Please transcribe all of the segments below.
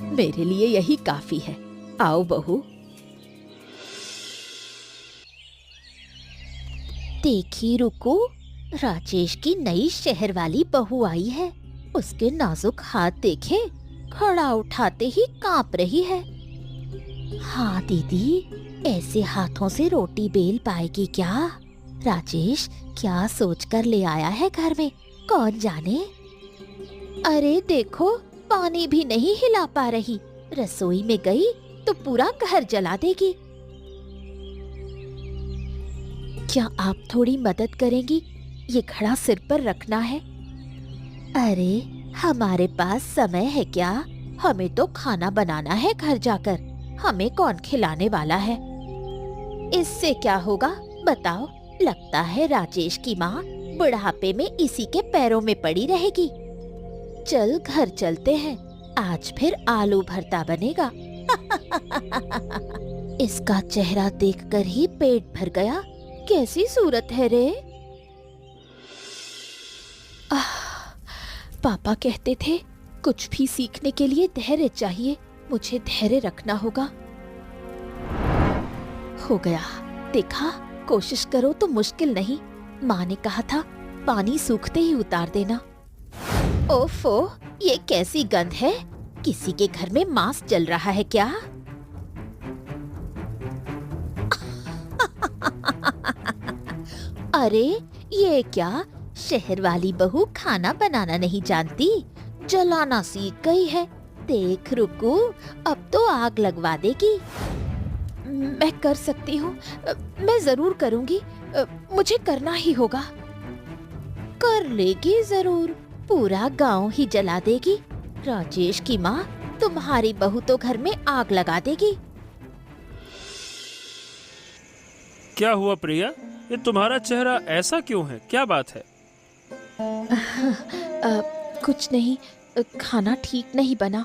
मेरे लिए यही काफी है। आओ बहू। देखी रुको, राजेश की नई शहर वाली बहू आई है। उसके नाजुक हाथ देखे, घड़ा उठाते ही कांप रही है। हाँ दीदी, ऐसे हाथों से रोटी बेल पाएगी क्या? राजेश क्या सोचकर ले आया है घर में, कौन जाने। अरे देखो, पानी भी नहीं हिला पा रही। रसोई में गई तो पूरा घर जला देगी। क्या आप थोड़ी मदद करेंगी? ये घड़ा सिर पर रखना है। अरे हमारे पास समय है क्या? हमें तो खाना बनाना है घर जाकर। हमें कौन खिलाने वाला है? इससे क्या होगा बताओ? लगता है राजेश की माँ बुढ़ापे में इसी के पैरों में पड़ी रहेगी। चल घर चलते हैं, आज फिर आलू भरता बनेगा। इसका चेहरा देखकर ही पेट भर गया। कैसी सूरत है रे। पापा कहते थे कुछ भी सीखने के लिए धैर्य चाहिए। मुझे धैर्य रखना होगा। हो गया, देखा, कोशिश करो तो मुश्किल नहीं। माँ ने कहा था पानी सूखते ही उतार देना। ओफो, ये कैसी गंध है? किसी के घर में मांस जल रहा है क्या? अरे ये क्या, शहर वाली बहू खाना बनाना नहीं जानती, जलाना सीख गई है। देख रुकू, अब तो आग लगवा देगी। मैं कर सकती हूँ, मैं जरूर करूँगी। मुझे करना ही होगा। कर लेगी जरूर, पूरा गांव ही जला देगी। राजेश की माँ तुम्हारी बहू तो घर में आग लगा देगी। क्या हुआ प्रिया, ये तुम्हारा चेहरा ऐसा क्यों है? क्या बात है? कुछ नहीं, खाना ठीक नहीं बना,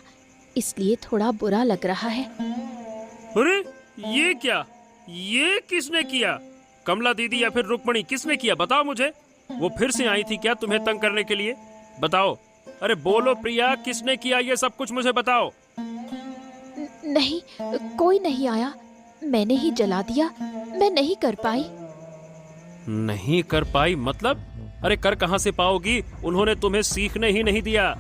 इसलिए थोड़ा बुरा लग रहा है। अरे ये क्या? ये किसने किया? कमला दीदी या फिर रुक्मणी, किसने किया? बताओ मुझे। वो फिर से आई थी क्या तुम्हें तंग करने के लिए? बताओ। अरे बोलो प्रिया, किसने किया ये सब कुछ? मुझे बताओ। नहीं, कोई नहीं आया, मैंने ही जला दिया। मैं नहीं कर पाई। नहीं कर पाई मतलब? अरे कर कहां से पाओगी? उन्होंने तुम्हें सीखने ही नहीं दिया।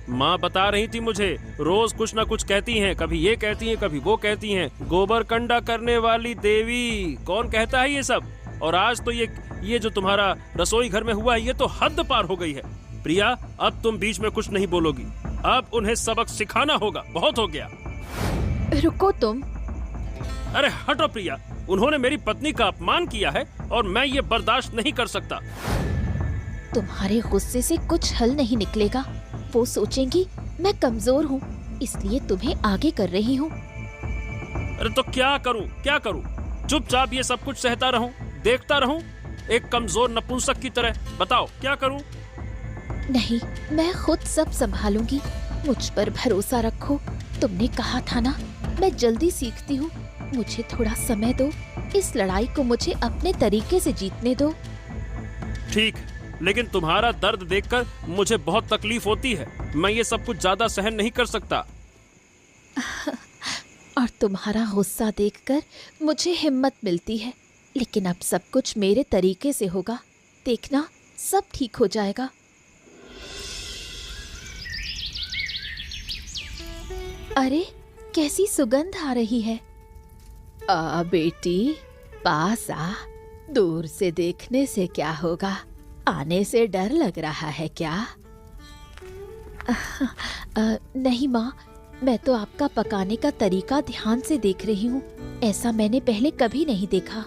माँ बता रही थी मुझे, रोज कुछ ना कुछ कहती हैं, कभी ये कहती हैं, कभी वो कहती हैं। गोबर कंडा करने वाली देवी, कौन कहता है ये सब? और आज तो ये जो तुम्हारा रसोई घर में हुआ है, ये तो हद पार हो गई है। प्रिया, अब तुम बीच में कुछ नहीं बोलोगी। अब उन्हें सबक सिखाना होगा। बहुत हो गया। रुको तुम। अरे हटो प्रिया, उन्होंने मेरी पत्नी का अपमान किया है और मैं ये बर्दाश्त नहीं कर सकता। तुम्हारे गुस्से से कुछ हल नहीं निकलेगा। वो सोचेंगी मैं कमजोर हूँ, इसलिए तुम्हें आगे कर रही हूँ। अरे तो क्या करूँ, क्या करूँ? चुपचाप ये सब कुछ सहता रहूं, देखता रहूं, एक कमजोर नपुंसक की तरह? बताओ क्या करूं? नहीं, मैं खुद सब संभालूंगी। मुझ पर भरोसा रखो। तुमने कहा था ना, मैं जल्दी सीखती हूँ। मुझे थोड़ा समय दो। इस लड़ाई को मुझे अपने तरीके से जीतने दो। ठीक, लेकिन तुम्हारा दर्द देखकर मुझे बहुत तकलीफ होती है। मैं ये सब कुछ ज्यादा सहन नहीं कर सकता। और तुम्हारा गुस्सा देखकर मुझे हिम्मत मिलती है। लेकिन अब सब कुछ मेरे तरीके से होगा। देखना, सब ठीक हो जाएगा। अरे कैसी सुगंध आ रही है। आ बेटी, पास आ। दूर से देखने से क्या होगा, आने से डर लग रहा है क्या? नहीं माँ, मैं तो आपका पकाने का तरीका ध्यान से देख रही हूँ। ऐसा मैंने पहले कभी नहीं देखा।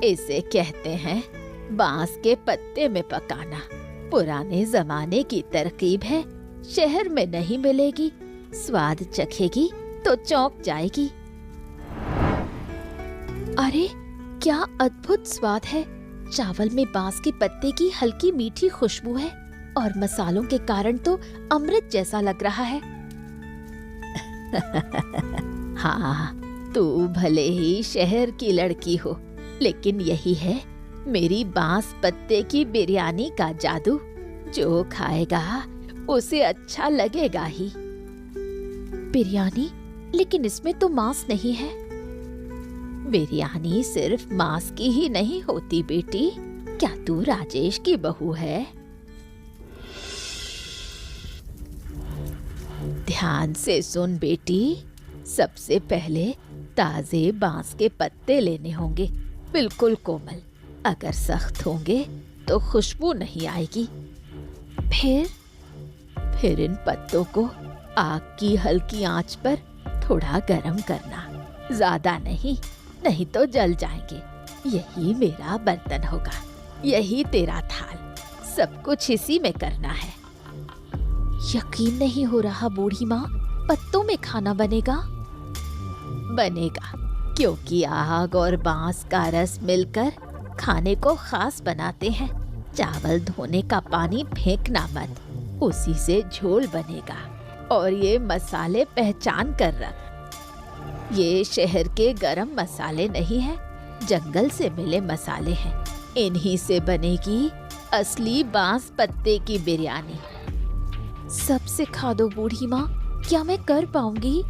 इसे कहते हैं बांस के पत्ते में पकाना। पुराने जमाने की तरकीब है, शहर में नहीं मिलेगी। स्वाद चखेगी तो चौंक जाएगी। अरे क्या अद्भुत स्वाद है। चावल में बांस के पत्ते की हल्की मीठी खुशबू है और मसालों के कारण तो अमृत जैसा लग रहा है। हाँ, तू भले ही शहर की लड़की हो, लेकिन यही है मेरी बांस पत्ते की बिरयानी का जादू। जो खाएगा उसे अच्छा लगेगा ही। बिरयानी, लेकिन इसमें तो मांस नहीं है। बिरयानी सिर्फ मांस की ही नहीं होती बेटी। क्या तू राजेश की बहू है? ध्यान से सुन बेटी, सबसे पहले ताजे बांस के पत्ते लेने होंगे, बिल्कुल कोमल। अगर सख्त होंगे तो खुशबू नहीं आएगी। फिर इन पत्तों को आग की हल्की आंच पर थोड़ा गरम करना, ज्यादा नहीं, नहीं तो जल जाएंगे। यही मेरा बर्तन होगा, यही तेरा थाल, सब कुछ इसी में करना है। यकीन नहीं हो रहा बूढ़ी माँ, पत्तों में खाना बनेगा? बनेगा, क्योंकि आग और बांस का रस मिलकर खाने को खास बनाते हैं। चावल धोने का पानी फेंकना मत, उसी से झोल बनेगा। और ये मसाले पहचान कर रख, ये शहर के गरम मसाले नहीं हैं, जंगल से मिले मसाले हैं। इन्हीं से बनेगी असली बांस पत्ते की बिरयानी। सब सिखा दो बूढ़ी माँ, क्या मैं कर पाऊंगी?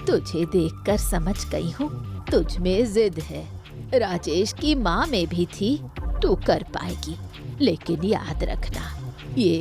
तुझे देखकर समझ गई हूँ, तुझ में जिद है। राजेश की माँ में भी थी, तू कर पाएगी। लेकिन याद रखना, ये